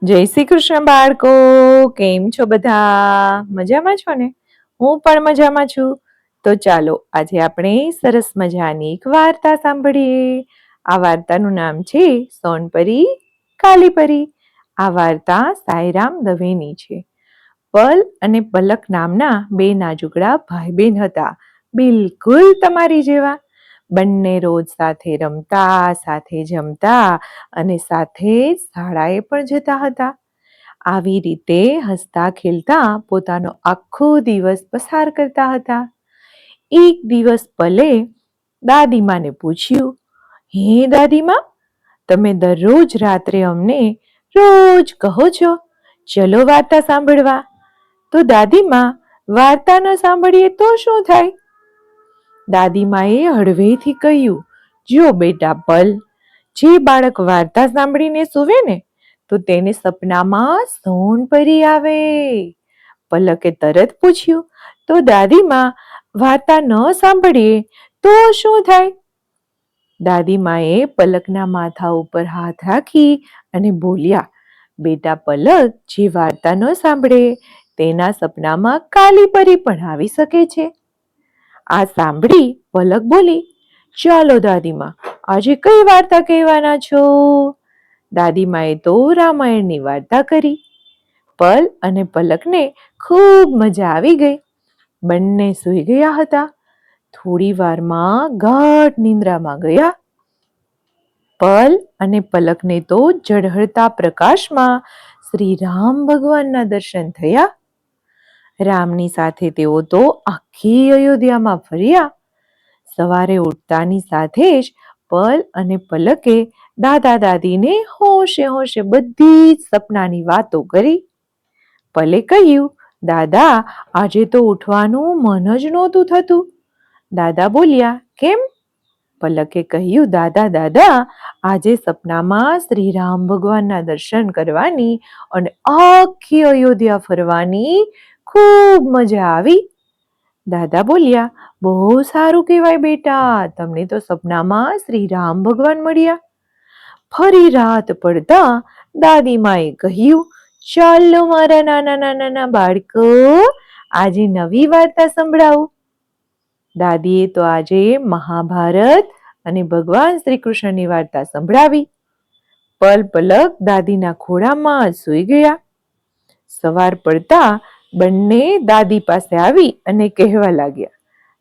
જય શ્રી કૃષ્ણ બાળકો, કેમ છો બધા? મજામાં છો ને? હું પણ મજામાં છું. તો ચાલો આજે આપણે સરસ મજાની એક વાર્તા સાંભળીએ. આ વાર્તાનું નામ છે સોનપરી કાલીપરી. આ વાર્તા સાંઈરામ દવેની છે. પલ અને પલક નામના બે નાજુકડા ભાઈ બહેન હતા, બિલકુલ તમારી જેવા. બંને રોજ સાથે રમતા, સાથે જમતા અને સાથે જ શાળાએ પણ જતા હતા. આવી રીતે હસતા ખેલતા પોતાનો આખો દિવસ પસાર કરતા હતા. એક દિવસ પલે દાદીમાને પૂછ્યું, હે દાદીમા, તમે દરરોજ રાત્રે અમને રોજ કહો છો, ચલો વાર્તા સાંભળવા. તો દાદીમા, વાર્તા ન સાંભળીએ તો શું થાય? દાદીમાએ હળવેથી કહ્યું, જો બેટા પલ, જે બાળક વાર્તા સાંભળીને સૂવે ને તો તેને સપનામાં સોનપરી આવે. પલકે તરત પૂછ્યું, તો દાદીમા, વાર્તા ન સાંભળીએ તો શું થાય? દાદીમાએ પલકના માથા ઉપર હાથ રાખી અને બોલ્યા, બેટા પલક, જે વાર્તા ન સાંભળે તેના સપનામાં કાલી પરી પણ આવી શકે છે. આ સાંભળી પલક બોલી, ચાલો દાદીમા, આજે કઈ વાર્તા કહેવાના છો? દાદીમાએ તો રામાયણની વાર્તા કરી. પલ અને પલકને ખૂબ મજા આવી ગઈ. બંને સૂઈ ગયા હતા. થોડી વારમાં ગાઢ નિંદ્રામાં ગયા. પલ અને પલકને તો ઝળહળતા પ્રકાશમાં શ્રી રામ ભગવાનના દર્શન થયા. રામની સાથે તેઓ તો આખી અયોધ્યામાં ફર્યા. સવારે ઉઠતાની સાથે જ પલ અને પલકે દાદા દાદીને હોશે હોશે બધી જ સપનાની વાતો કરી. પલે કહ્યું, દાદા, આજે તો ઉઠવાનું મન જ નહોતું થતું. દાદા બોલ્યા, કેમ? પલકે કહ્યું, દાદા દાદા, આજે સપનામાં શ્રી રામ ભગવાનના દર્શન કરવાની અને આખી અયોધ્યા ફરવાની ખૂબ મજા આવી. દાદા બોલ્યા, બહુ સારું કહેવાય બેટા, તમને તો સપનામાં શ્રી રામ ભગવાન મળ્યા. ફરી રાત પડતા દાદીમાએ કહ્યું, ચાલો મારા નાના નાના બાળકો, આજે નવી વાર્તા સંભળાવું. દાદીએ તો આજે મહાભારત અને ભગવાન શ્રી કૃષ્ણની વાર્તા સંભળાવી. પલ પલક દાદીના ખોળામાં જ સૂઈ ગયા. સવાર પડતા બંને દાદી પાસે આવી અને કહેવા લાગ્યા,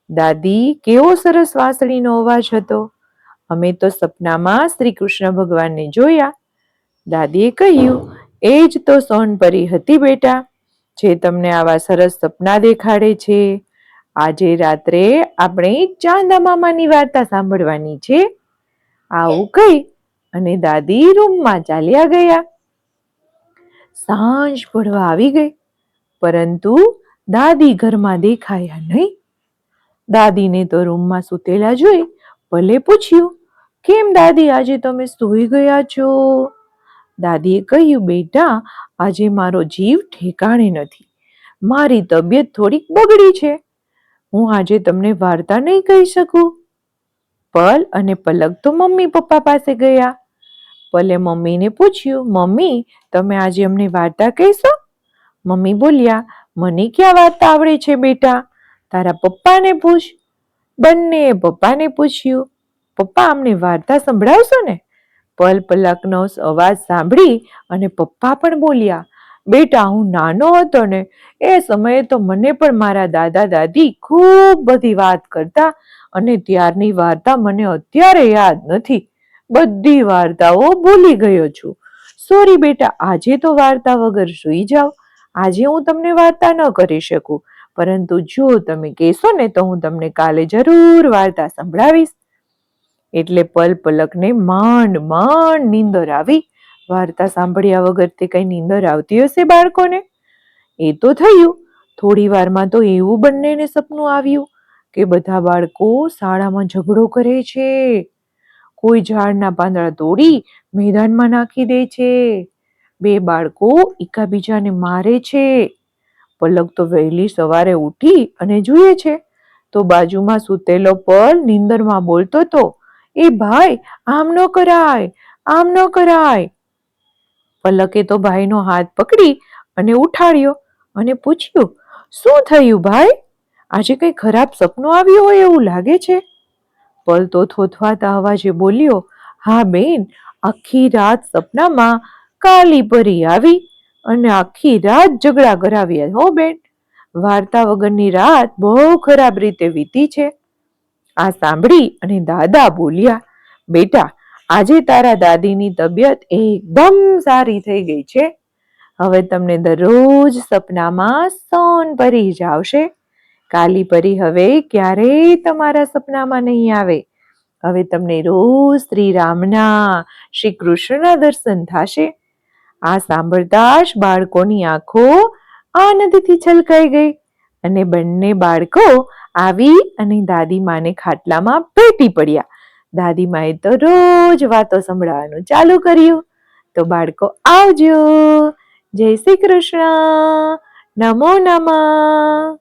દાદી, કેવો સરસ વાંસળીનો અવાજ હતો. અમે તો સપનામાં શ્રી કૃષ્ણ ભગવાનને જોયા. દાદીએ કહ્યું, એ જ તો સોનપરી હતી બેટા, જે તમને આવા સરસ સપના દેખાડે છે. આજે રાત્રે આપણે ચાંદા મામાની વાર્તા સાંભળવાની છે. આવું કહી અને દાદી રૂમમાં ચાલ્યા ગયા. સાંજ પડવા આવી ગઈ, પરંતુ દાદી ઘરમાં દેખાયા નહીં. દાદીને તો રૂમમાં સૂતેલા જોઈ પલે પૂછ્યું, કેમ દાદી, આજે તમે સૂઈ ગયા છો? દાદીએ કહ્યું, બેટા, આજે મારો જીવ ઠેકાણે નથી. મારી તબિયત થોડીક બગડી છે. હું આજે તમને વાર્તા નહીં કહી શકું. પલ અને પલક તો મમ્મી પપ્પા પાસે ગયા. પલે મમ્મીને પૂછ્યું, મમ્મી, તમે આજે અમને વાર્તા કહેશો? મમ્મી બોલ્યા, મને ક્યાં વાર્તા આવડે છે બેટા, તારા પપ્પાને પૂછ. બંને પપ્પાને પૂછ્યું, પપ્પા, અમને વાર્તા સંભળાવશો ને? પલ પલકનો અવાજ સાંભળી અને પપ્પા પણ બોલ્યા, બેટા, હું નાનો હતો ને એ સમયે તો મને પણ મારા દાદા દાદી ખૂબ બધી વાત કરતા અને ત્યારની વાર્તા મને અત્યારે યાદ નથી. બધી વાર્તાઓ ભૂલી ગયો છું. સોરી બેટા, આજે તો વાર્તા વગર સૂઈ જાઓ. આજે હું તમને વાર્તા ન કરી શકું, પરંતુ જો તમે કહેશો ને તો હું તમને કાલે જરૂર વાર્તા સંભળાવીશ. એટલે પલ પલકને માંડ માંડ નીંદર આવી. વાર્તા સાંભળ્યા વગર તે કઈ નીંદર આવતી હશે બાળકોને? એ તો થયું. થોડી વારમાં તો એવું બંનેને સપનું આવ્યું કે બધા બાળકો શાળામાં ઝઘડો કરે છે. કોઈ ઝાડના પાંદડા તોડી મેદાનમાં નાખી દે છે. બે બાળકો એકાબીજાને મારે છે. પલક તો વહેલી સવારે ઉઠી અને જુએ છે તો બાજુમાં સૂતેલો પલ નીંદરમાં બોલતો હતો, એ ભાઈ, આમ ન કરાય, આમ ન કરાય. પલકે તો ભાઈનો હાથ પકડી અને ઉઠાડ્યો અને પૂછ્યું, શું થયું ભાઈ? આજે કઈ ખરાબ સપનું આવ્યું હોય એવું લાગે છે. પલ તો થોથવાતા અવાજે બોલ્યો, હા બેન, આખી રાત સપનામાં કાલી પરી આવી અને આખી રાત ઝઘડા કરાવ્યા હો બેન. વાર્તા વગરની રાત બહુ ખરાબ રીતે વીતી છે. આ સાંભળી અને દાદા બોલ્યા, બેટા, આજે તારા દાદીની તબિયત એકદમ સારી થઈ ગઈ છે. હવે તમને દરરોજ સપનામાં સોનપરી જ આવશે. કાલી પરી હવે ક્યારેય તમારા સપનામાં નહીં આવે. હવે તમને રોજ શ્રી રામના, શ્રી કૃષ્ણના દર્શન થશે. આ સાંભળતા જ બાળકોની આંખો આનંદથી છલકાઈ ગઈ અને બંને બાળકો આવી અને દાદીમાને ખાટલામાં ભેટી પડ્યા. દાદીમાએ તો રોજ વાતો સંભળાવવાનું ચાલુ કર્યું. તો બાળકો આવજો. જય શ્રી કૃષ્ણ. નમો નમઃ.